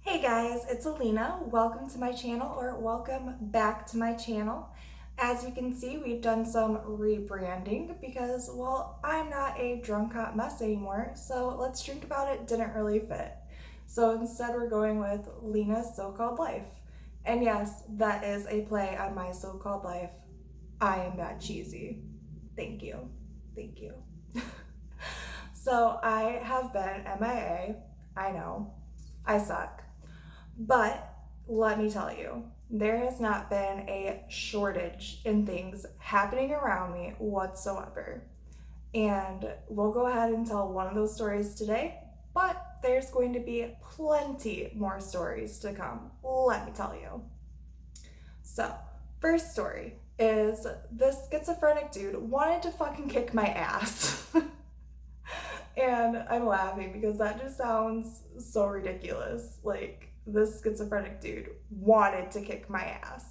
Hey guys, it's Alina. Welcome to my channel, or welcome back to my channel. As you can see, we've done some rebranding because, well, I'm not a drunk hot mess anymore, so Let's Drink About It didn't really fit. So instead we're going with Lena's So-Called Life. And yes, that is a play on my so-called life. I am that cheesy. Thank you. Thank you. So I have been MIA. I know. I suck. But let me tell you, there has not been a shortage in things happening around me whatsoever. And we'll go ahead and tell one of those stories today, but there's going to be plenty more stories to come, let me tell you. So, first story is this schizophrenic dude wanted to fucking kick my ass. And I'm laughing because that just sounds so ridiculous. Like, this schizophrenic dude wanted to kick my ass.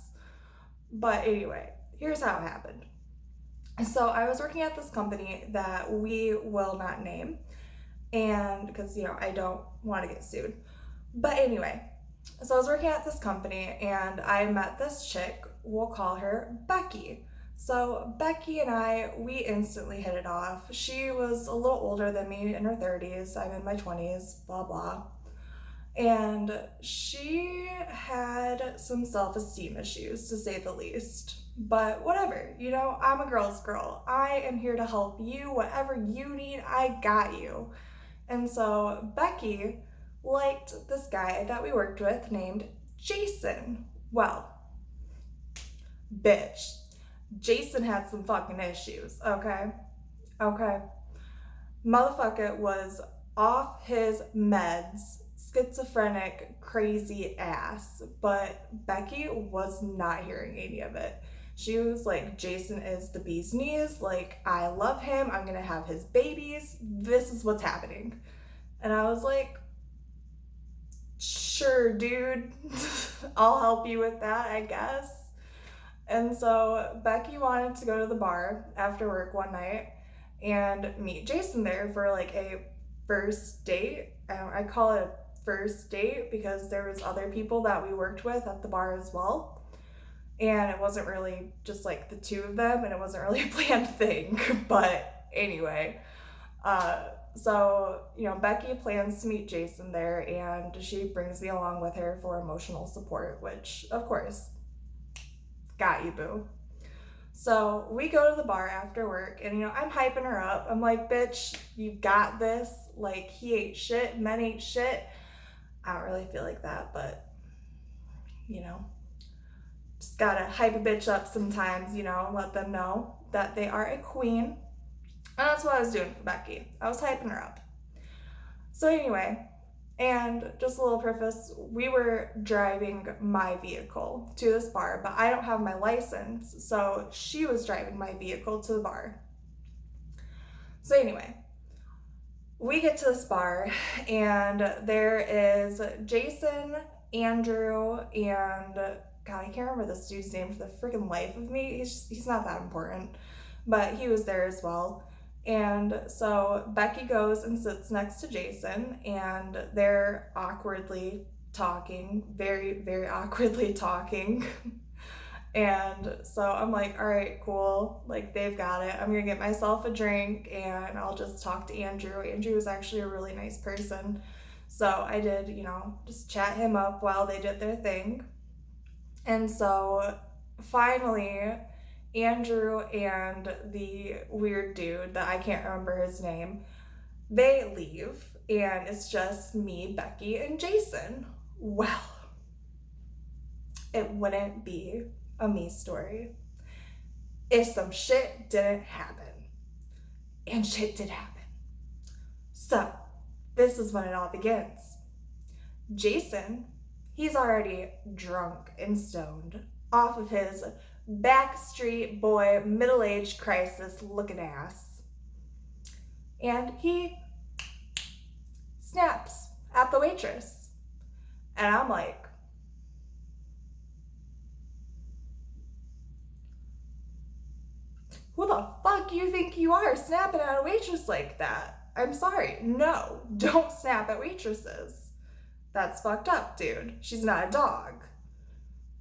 But anyway, here's how it happened. So I was working at this company that we will not name, and because, I don't want to get sued. But anyway, so I was working at this company and I met this chick, we'll call her Becky. So Becky and I, we instantly hit it off. She was a little older than me, in her 30s. I'm in my 20s, blah, blah. And she had some self-esteem issues, to say the least. But whatever, I'm a girl's girl. I am here to help you. Whatever you need, I got you. And so Becky liked this guy that we worked with named Jason. Well, bitch, Jason had some fucking issues, okay? Okay. Motherfucker was off his meds, schizophrenic, crazy ass, but Becky was not hearing any of it. She was like, Jason is the bee's knees. Like, I love him. I'm gonna have his babies. This is what's happening. And I was like, sure, dude. I'll help you with that, I guess. And so Becky wanted to go to the bar after work one night and meet Jason there for like a first date. I call it a first date because there was other people that we worked with at the bar as well. And it wasn't really just like the two of them, and it wasn't really a planned thing. But anyway, so, Becky plans to meet Jason there, and she brings me along with her for emotional support, which, of course, got you, boo. So we go to the bar after work, and, I'm hyping her up. I'm like, bitch, you got this. Like, he ain't shit, men ain't shit. I don't really feel like that, but, just gotta hype a bitch up sometimes, let them know that they are a queen. And that's what I was doing for Becky. I was hyping her up. So anyway, and just a little preface, we were driving my vehicle to this bar, but I don't have my license, so she was driving my vehicle to the bar. So anyway, we get to this bar, and there is Jason, Andrew, and God, I can't remember this dude's name for the freaking life of me. He's not that important, but he was there as well. And so Becky goes and sits next to Jason, and they're awkwardly talking, very, very awkwardly talking. And so I'm like, all right, cool. Like, they've got it. I'm gonna get myself a drink and I'll just talk to Andrew. Andrew was actually a really nice person. So I did, just chat him up while they did their thing. And so finally, Andrew and the weird dude that I can't remember his name, they leave, and it's just me, Becky, and Jason. Well, it wouldn't be a me story if some shit didn't happen. And shit did happen. So, this is when it all begins. Jason, he's already drunk and stoned off of his backstreet boy, middle-aged crisis looking ass. And he snaps at the waitress. And I'm like, who the fuck you think you are snapping at a waitress like that? I'm sorry. No, don't snap at waitresses. that's fucked up, dude. She's not a dog.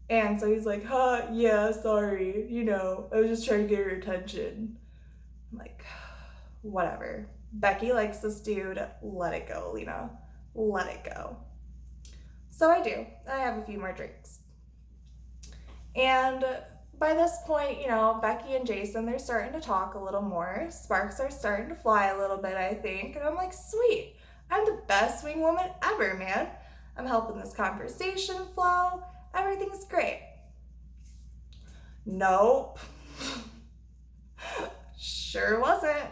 And so he's like, yeah, sorry. I was just trying to get her attention. I'm like, whatever. Becky likes this dude. Let it go, Lena. Let it go. So I do. I have a few more drinks. And by this point, Becky and Jason, they're starting to talk a little more. Sparks are starting to fly a little bit, I think. And I'm like, sweet. I'm the best swing woman ever, man. I'm helping this conversation flow. Everything's great. Nope. Sure wasn't.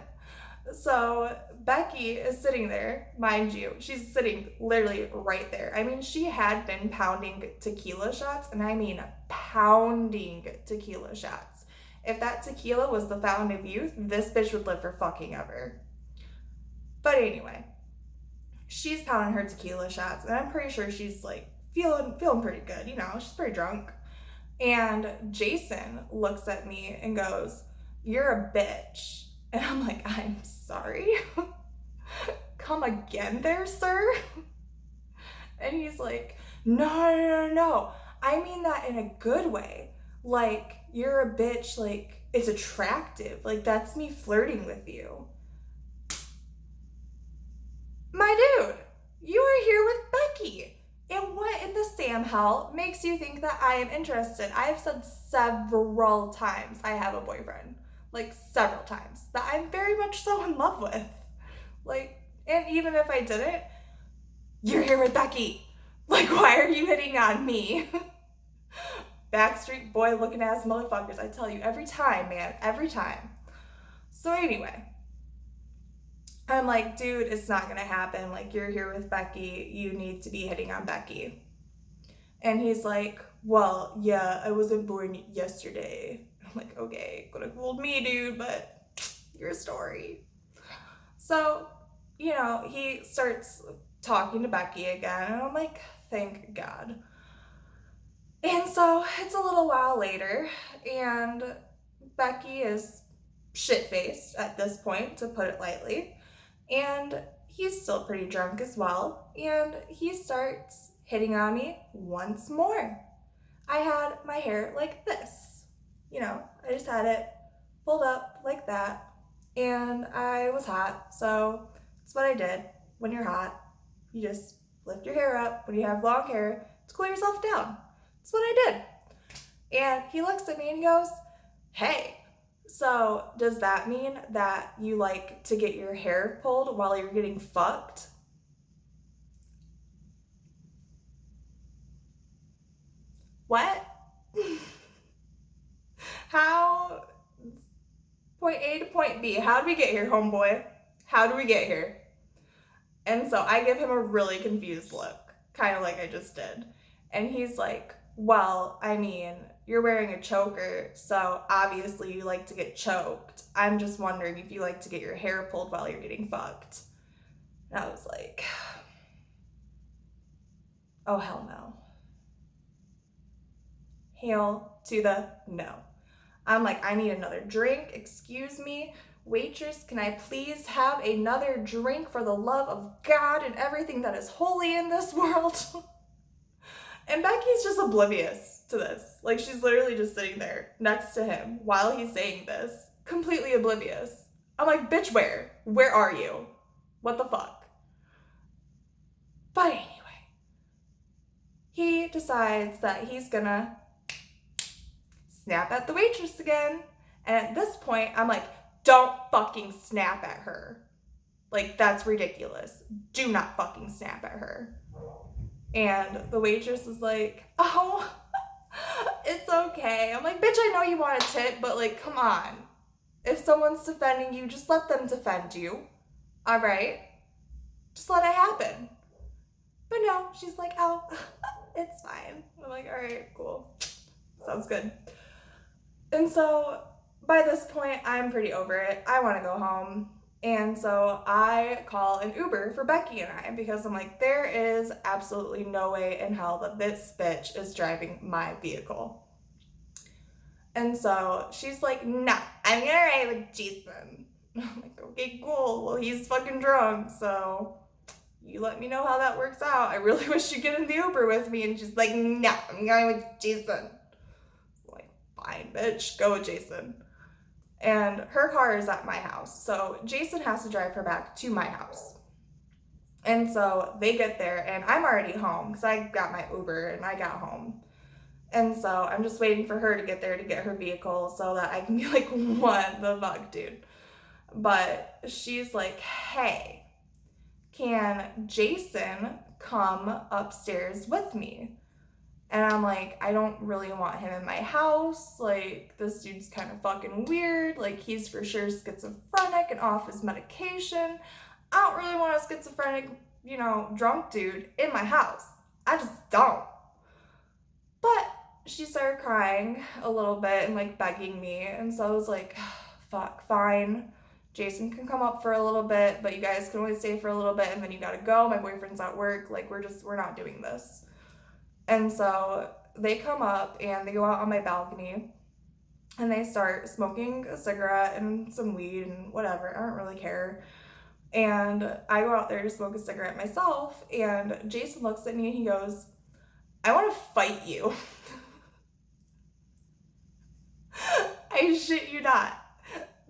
So Becky is sitting there, mind you. She's sitting literally right there. I mean, she had been pounding tequila shots, and I mean pounding tequila shots. If that tequila was the fountain of youth, this bitch would live for fucking ever. But anyway, she's pounding her tequila shots, and I'm pretty sure she's like feeling pretty good. She's pretty drunk. And Jason looks at me and goes, "You're a bitch." And I'm like, "I'm sorry." Come again there, sir? And he's like, no. I mean that in a good way. Like, you're a bitch, like, it's attractive. Like, that's me flirting with you. My dude, you are here with Becky. And what in the Sam hell makes you think that I am interested? I have said several times I have a boyfriend. Like, several times. That I'm very much so in love with. Like, and even if I didn't, you're here with Becky. Like, why are you hitting on me? Backstreet Boy looking ass motherfuckers. I tell you, every time, man. Every time. So anyway, I'm like, dude, it's not gonna happen. Like, you're here with Becky. You need to be hitting on Becky. And he's like, well, yeah, I wasn't born yesterday. I'm like, okay, could have fooled me, dude, but your story. So, he starts talking to Becky again, and I'm like, thank God. And so it's a little while later, and Becky is shit-faced at this point, to put it lightly. And he's still pretty drunk as well, and he starts hitting on me once more. I had my hair like this. I just had it pulled up like that, and I was hot, so that's what I did. When you're hot, you just lift your hair up. When you have long hair, to cool yourself down. That's what I did. And he looks at me and he goes, hey, so does that mean that you like to get your hair pulled while you're getting fucked? What? How? Point A to point B. How did we get here, homeboy? How do we get here? And so I give him a really confused look, kind of like I just did. And he's like, well, I mean, you're wearing a choker, so obviously you like to get choked. I'm just wondering if you like to get your hair pulled while you're getting fucked. And I was like, oh, hell no. Hail to the no. I'm like, I need another drink. Excuse me. Waitress, can I please have another drink for the love of God and everything that is holy in this world? And Becky's just oblivious to this. Like, she's literally just sitting there next to him while he's saying this, completely oblivious. I'm like, bitch, where? Where are you? What the fuck? But anyway, he decides that he's gonna snap at the waitress again. And at this point, I'm like, don't fucking snap at her. Like, that's ridiculous. Do not fucking snap at her. And the waitress is like, oh, it's okay. I'm like, bitch, I know you want a tip, but like, come on. If someone's defending you, just let them defend you. All right? Just let it happen. But no, she's like, oh, it's fine. I'm like, all right, cool. Sounds good. And so by this point, I'm pretty over it. I want to go home. And so I call an Uber for Becky and I, because I'm like, there is absolutely no way in hell that this bitch is driving my vehicle. And so she's like, no, I'm gonna ride with Jason. I'm like, okay, cool. Well, he's fucking drunk, so you let me know how that works out. I really wish you'd get in the Uber with me. And she's like, no, I'm going with Jason. I'm like, fine, bitch, go with Jason. And her car is at my house. So Jason has to drive her back to my house. And so they get there and I'm already home because I got my Uber and I got home. And so I'm just waiting for her to get there to get her vehicle so that I can be like, what the fuck, dude? But she's like, hey, can Jason come upstairs with me? And I'm like, I don't really want him in my house. Like, this dude's kind of fucking weird. Like, he's for sure schizophrenic and off his medication. I don't really want a schizophrenic, drunk dude in my house. I just don't. But she started crying a little bit and like begging me. And so I was like, fuck, fine. Jason can come up for a little bit, but you guys can only stay for a little bit and then you gotta go. My boyfriend's at work. Like, we're not doing this. And so they come up and they go out on my balcony and they start smoking a cigarette and some weed and whatever. I don't really care. And I go out there to smoke a cigarette myself, and Jason looks at me and he goes, I want to fight you. I shit you not.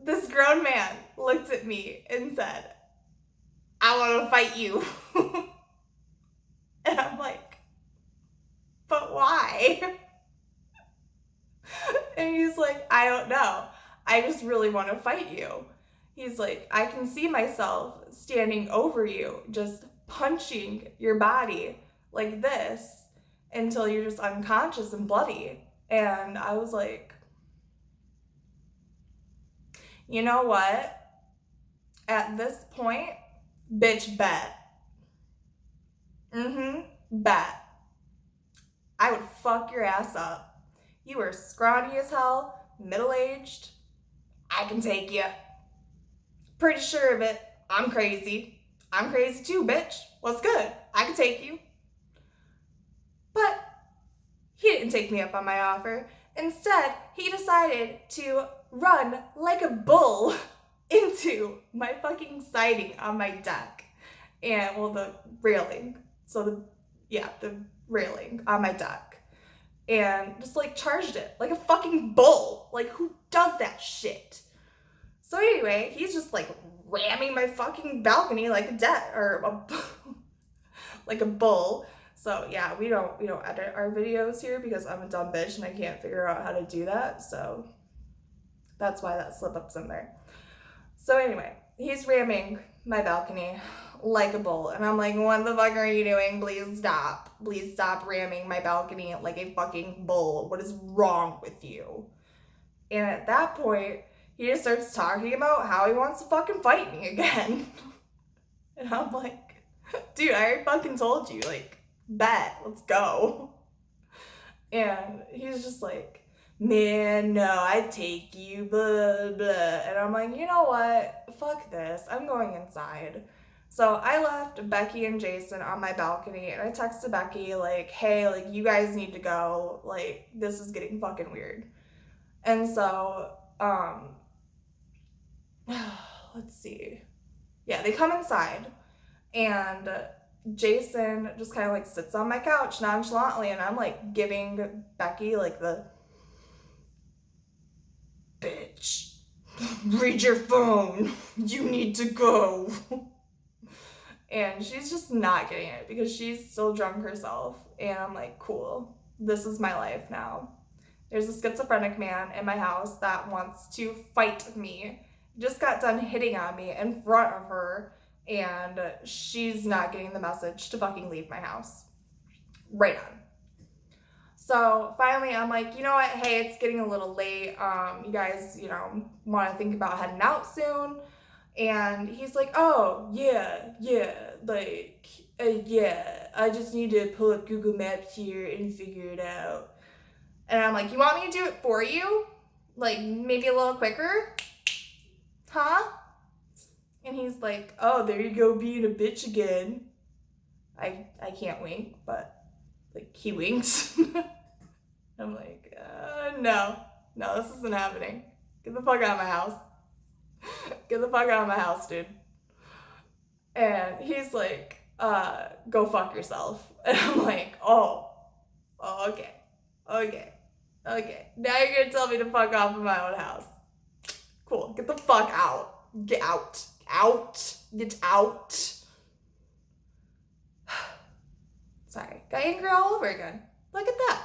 This grown man looked at me and said, I want to fight you. And I'm like, but why? And he's like, I don't know. I just really want to fight you. He's like, I can see myself standing over you, just punching your body like this until you're just unconscious and bloody. And I was like, you know what? At this point, bitch, bet. Bet. I would fuck your ass up. You are scrawny as hell, middle-aged. I can take you. Pretty sure of it. I'm crazy. I'm crazy too, bitch. What's good? I can take you. But he didn't take me up on my offer. Instead, he decided to run like a bull into my fucking siding on my deck. And, well, the railing. So, the railing on my deck. And just, like, charged it like a fucking bull. Like, who does that shit? So anyway, he's just, like, ramming my fucking balcony like like a bull. So yeah, we don't edit our videos here because I'm a dumb bitch and I can't figure out how to do that. So that's why that slip up's in there. So anyway, he's ramming my balcony like a bull. And I'm like, what the fuck are you doing? Please stop. Please stop ramming my balcony like a fucking bull. What is wrong with you? And at that point, he just starts talking about how he wants to fucking fight me again. And I'm like, dude, I already fucking told you, like, bet, let's go. And he's just like, man, no, I'd take you, blah, blah. And I'm like, you know what? Fuck this. I'm going inside. So I left Becky and Jason on my balcony, and I texted Becky, like, hey, like, you guys need to go. Like, this is getting fucking weird. And so, let's see. Yeah, they come inside, and Jason just kind of like sits on my couch nonchalantly, and I'm like giving Becky like the bitch, read your phone, you need to go. And she's just not getting it because she's still drunk herself. And I'm like, cool, this is my life now. There's a schizophrenic man in my house that wants to fight me. Just got done hitting on me in front of her, and she's not getting the message to fucking leave my house. Right on. So finally I'm like, you know what? Hey, it's getting a little late. You guys, want to think about heading out soon? And he's like, oh, yeah, like, yeah, I just need to pull up Google Maps here and figure it out. And I'm like, you want me to do it for you? Like, maybe a little quicker? Huh? And he's like, oh, there you go being a bitch again. I can't wink, but, like, he winks. I'm like, no, this isn't happening. Get the fuck out of my house. Get the fuck out of my house, dude. And he's like, go fuck yourself. And I'm like, oh, okay. Now you're gonna tell me to fuck off in my own house. Cool, get the fuck out. Get out. Get out. Sorry, got angry all over again. Look at that.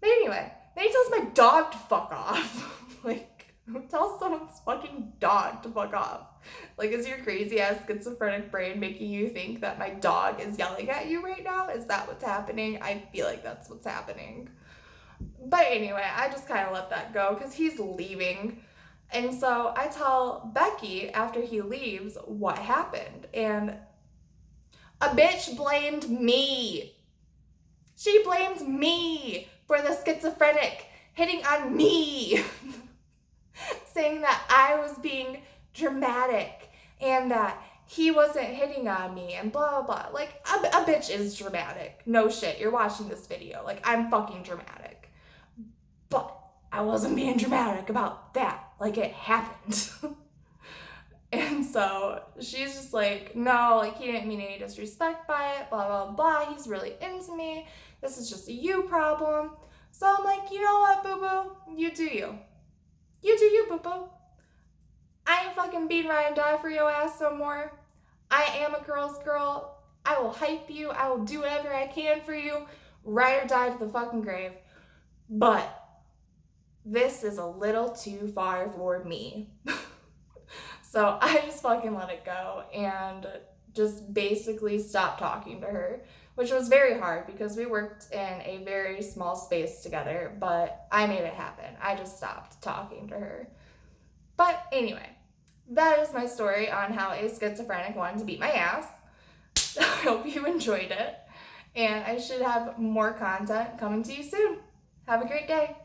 But anyway, then he tells my dog to fuck off. Like, who tells someone's fucking dog to fuck off? Like, is your crazy ass schizophrenic brain making you think that my dog is yelling at you right now? Is that what's happening? I feel like that's what's happening. But anyway, I just kind of let that go because he's leaving. And so I tell Becky after he leaves what happened. And a bitch blamed me. She blamed me for the schizophrenic hitting on me. Saying that I was being dramatic and that he wasn't hitting on me and blah, blah, blah. Like, a bitch is dramatic. No shit, you're watching this video. Like, I'm fucking dramatic. But I wasn't being dramatic about that. Like, it happened. And so she's just like, no, like, he didn't mean any disrespect by it, blah, blah, blah. He's really into me. This is just a you problem. So I'm like, you know what, boo-boo? You do you. You do you, boo-boo. I ain't fucking beating ride and die for your ass no more. I am a girl's girl. I will hype you. I will do whatever I can for you. Ride or die to the fucking grave. But this is a little too far for me. So I just fucking let it go and just basically stopped talking to her, which was very hard because we worked in a very small space together, but I made it happen. I just stopped talking to her. But anyway, that is my story on how a schizophrenic wanted to beat my ass. I hope you enjoyed it, and I should have more content coming to you soon. Have a great day.